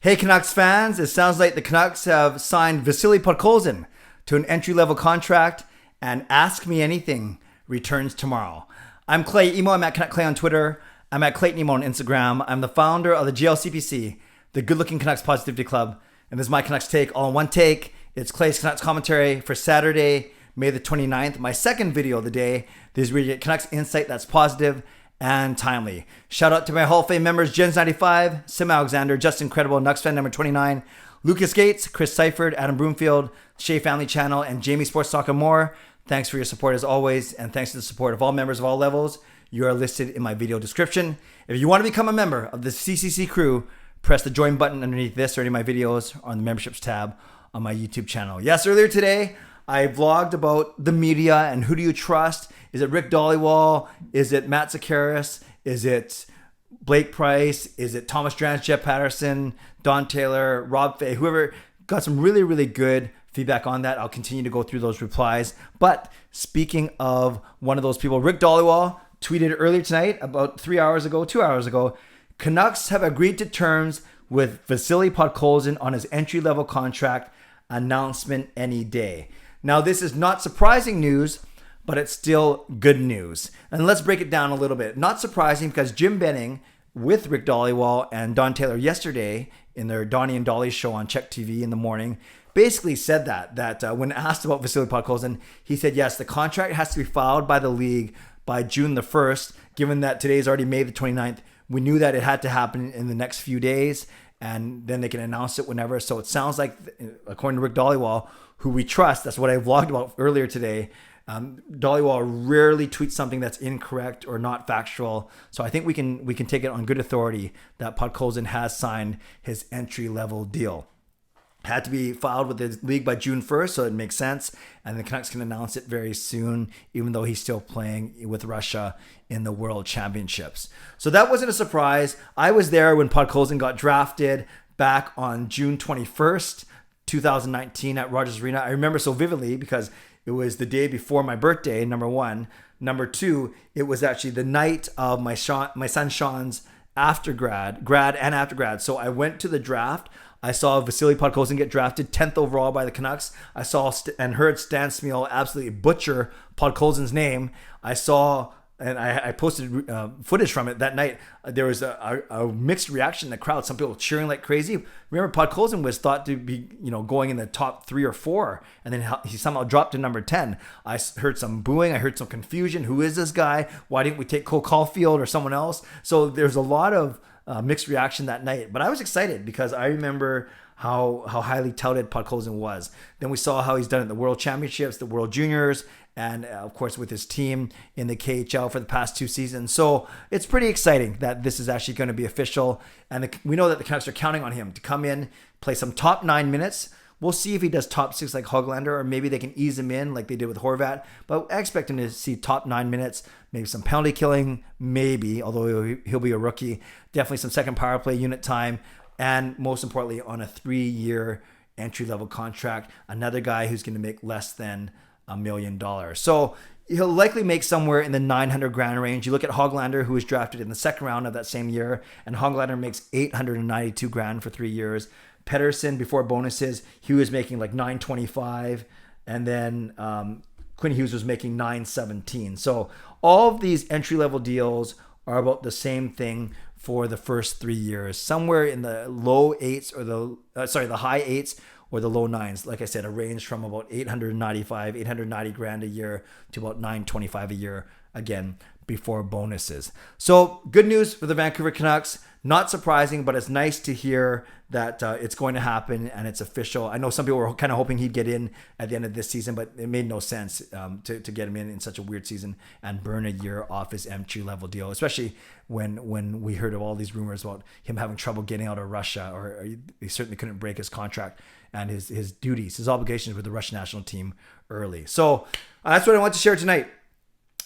Hey Canucks fans, it sounds like the Canucks have signed Vasili Podkolzin to an entry-level contract, and Ask Me Anything returns tomorrow. I'm Clay Emo. I'm at Canuck Clay on Twitter. I'm at Clayton Emo on Instagram. I'm the founder of the GLCPC, the Good Looking Canucks Positivity Club, and this is my Canucks take, all in one take. It's Clay's Canucks commentary for Saturday, May the 29th, my second video of the day. This is where you get Canucks insight that's positive and timely. Shout out to my Hall of Fame members, Jens95, simalexander, Just Incredible, nucksfan number 29, Lucas Gates, Chris Seifried, Adam Broomfield, Shea Family Channel, and Jamie Sports Talk and more. Thanks for your support as always, and thanks to the support of all members of all levels. You are listed in my video description. If you want to become a member of the CCC Crew, press the join button underneath this or any of my videos on the memberships tab on my YouTube channel. Yes, earlier today, I vlogged about the media and who do you trust. Is it Rick Dollywall? Is it Matt Zakaris? Is it Blake Price? Is it Thomas Drance, Jeff Patterson, Don Taylor, Rob Fay, whoever? Got some really, really good feedback on that. I'll continue to go through those replies. But speaking of one of those people, Rick Dollywall tweeted earlier tonight, about 2 hours ago, Canucks have agreed to terms with Vasili Podkolzin on his entry-level contract, announcement any day. Now, this is not surprising news, but it's still good news. And let's break it down a little bit. Not surprising because Jim Benning with Rick Dollywall and Don Taylor yesterday in their Donnie and Dolly show on Czech TV in the morning basically said that when asked about Vasili Podkolzin, he said, yes, the contract has to be filed by the league by June the 1st. Given that today's already May the 29th, we knew that it had to happen in the next few days, and then they can announce it whenever. So it sounds like, according to Rick Dollywall, who we trust, that's what I vlogged about earlier today, Dollywall rarely tweets something that's incorrect or not factual. So I think we can take it on good authority that Podkolzin has signed his entry-level deal. Had to be filed with the league by June 1st, so it makes sense. And the Canucks can announce it very soon, even though he's still playing with Russia in the World Championships. So that wasn't a surprise. I was there when Podkolzin got drafted back on June 21st, 2019 at Rogers Arena. I remember so vividly because it was the day before my birthday, number one. Number two, it was actually the night of my son Sean's grad and aftergrad. So I went to the draft. I saw Vasili Podkolzin get drafted 10th overall by the Canucks. I saw and heard Stan Smyl absolutely butcher Podkolzin's name. I saw, and I posted footage from it that night. There was a mixed reaction in the crowd. Some people cheering like crazy. Remember, Podkolzin was thought to be, going in the top 3 or 4, and then he somehow dropped to number 10. I heard some booing. I heard some confusion. Who is this guy? Why didn't we take Cole Caulfield or someone else? So there's a lot of mixed reaction that night, but I was excited because I remember how highly touted Podkolzin was. Then we saw how he's done at the World Championships, the World Juniors, and of course with his team in the KHL for the past 2 seasons. So it's pretty exciting that this is actually going to be official, and we know that the Canucks are counting on him to come in, play some top 9 minutes. We'll see if he does top 6 like Höglander, or maybe they can ease him in like they did with Horvat. But I expect him to see top 9 minutes, maybe some penalty killing, maybe, although he'll be a rookie. Definitely some second power play unit time, and most importantly, on a 3-year entry-level contract. Another guy who's going to make less than $1 million. So he'll likely make somewhere in the $900,000 range. You look at Höglander, who was drafted in the second round of that same year, and Höglander makes $892,000 for 3 years. Pettersson, before bonuses, he was making like $925,000, and then Quinn Hughes was making $917,000. So all of these entry-level deals are about the same thing for the first 3 years, somewhere in the low 8s or the high 8s or the low 9s. Like I said, a range from about $890,000 a year to about $925,000 a year, again, before bonuses. So good news for the Vancouver Canucks. Not surprising, but it's nice to hear that it's going to happen and it's official. I know some people were kind of hoping he'd get in at the end of this season, but it made no sense to get him in such a weird season and burn a year off his entry-level deal, especially when we heard of all these rumors about him having trouble getting out of Russia, or he certainly couldn't break his contract and his duties, his obligations with the Russian national team early. So that's what I want to share tonight.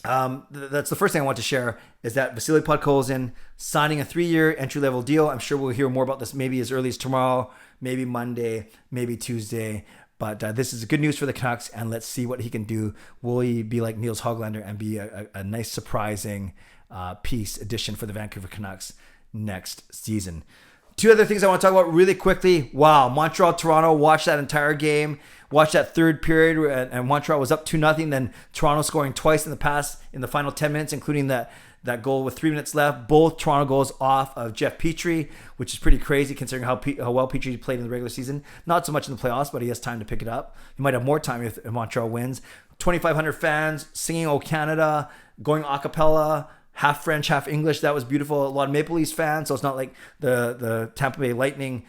That's the first thing I want to share, is that Vasili Podkolzin signing a 3-year entry-level deal. I'm sure we'll hear more about this maybe as early as tomorrow, maybe Monday, maybe Tuesday. But this is good news for the Canucks, and let's see what he can do. Will he be like Niels Höglander and be a nice, surprising addition for the Vancouver Canucks next season? Two other things I want to talk about really quickly. Wow, Montreal, Toronto, watched that entire game. Watched that third period, and Montreal was up 2-0. Then Toronto scoring twice in the final 10 minutes, including that goal with 3 minutes left. Both Toronto goals off of Jeff Petrie, which is pretty crazy considering how well Petrie played in the regular season. Not so much in the playoffs, but he has time to pick it up. He might have more time if Montreal wins. 2,500 fans singing "O Canada," going a cappella, half French, half English. That was beautiful. A lot of Maple Leafs fans, so it's not like the Tampa Bay Lightning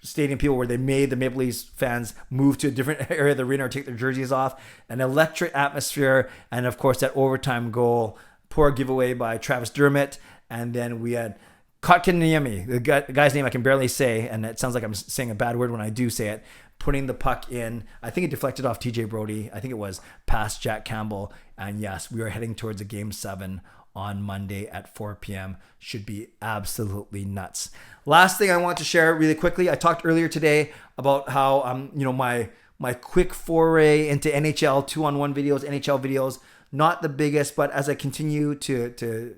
stadium people where they made the Maple Leafs fans move to a different area of the arena or take their jerseys off. An electric atmosphere, and of course that overtime goal, poor giveaway by Travis Dermott. And then we had Kotkaniemi, the guy's name I can barely say, and it sounds like I'm saying a bad word when I do say it, putting the puck in. I think it deflected off TJ Brody. I think it was past Jack Campbell. And yes, we are heading towards a Game 7 on Monday at 4 p.m. Should be absolutely nuts. Last thing I want to share really quickly. I talked earlier today about how my quick foray into NHL 2-on-1 videos, NHL videos, not the biggest, but as I continue to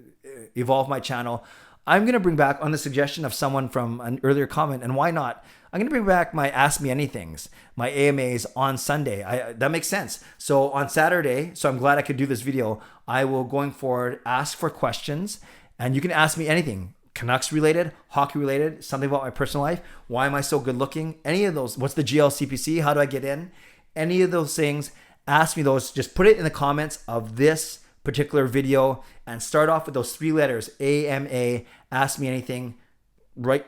evolve my channel, I'm going to bring back, on the suggestion of someone from an earlier comment, and why not, I'm going to bring back my Ask Me Anythings, my AMAs on Sunday. That makes sense. So on Saturday, so I'm glad I could do this video, I will, going forward, ask for questions, and you can ask me anything. Canucks related, hockey related, something about my personal life. Why am I so good looking? Any of those. What's the GLCPC? How do I get in? Any of those things, ask me those. Just put it in the comments of this particular video and start off with those 3 letters, AMA, ask me anything.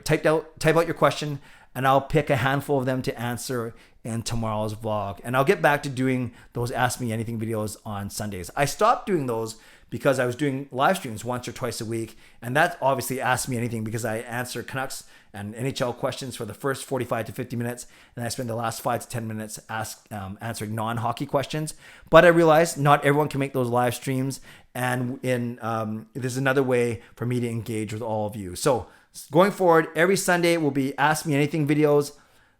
Type out your question, and I'll pick a handful of them to answer in tomorrow's vlog. And I'll get back to doing those Ask Me Anything videos on Sundays. I stopped doing those because I was doing live streams once or twice a week. And that's obviously Ask Me Anything because I answer Canucks and NHL questions for the first 45 to 50 minutes. And I spend the last 5 to 10 minutes answering non-hockey questions. But I realized not everyone can make those live streams. And there's another way for me to engage with all of you. So going forward, every Sunday will be Ask Me Anything videos.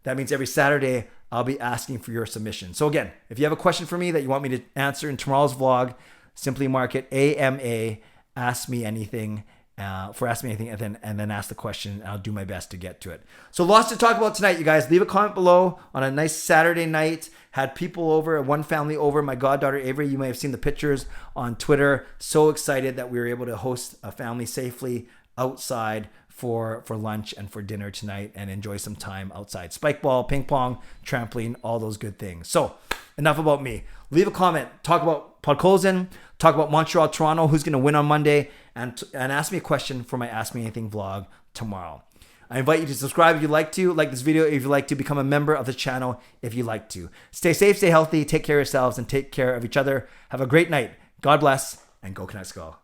That means every Saturday, I'll be asking for your submission. So again, if you have a question for me that you want me to answer in tomorrow's vlog, simply mark it AMA, Ask Me Anything, for Ask Me Anything, and then ask the question, and I'll do my best to get to it. So lots to talk about tonight, you guys. Leave a comment below on a nice Saturday night. Had people over, one family over, my goddaughter Avery. You may have seen the pictures on Twitter. So excited that we were able to host a family safely outside for lunch and for dinner tonight and enjoy some time outside. Spike ball, ping pong, trampoline, all those good things. So enough about me. Leave a comment. Talk about Podkolzin. Talk about Montreal, Toronto, who's going to win on Monday, and ask me a question for my Ask Me Anything vlog tomorrow. I invite you to subscribe if you'd like to, like this video if you'd like to, become a member of the channel if you'd like to. Stay safe, stay healthy, take care of yourselves, and take care of each other. Have a great night. God bless, and go Canucks go.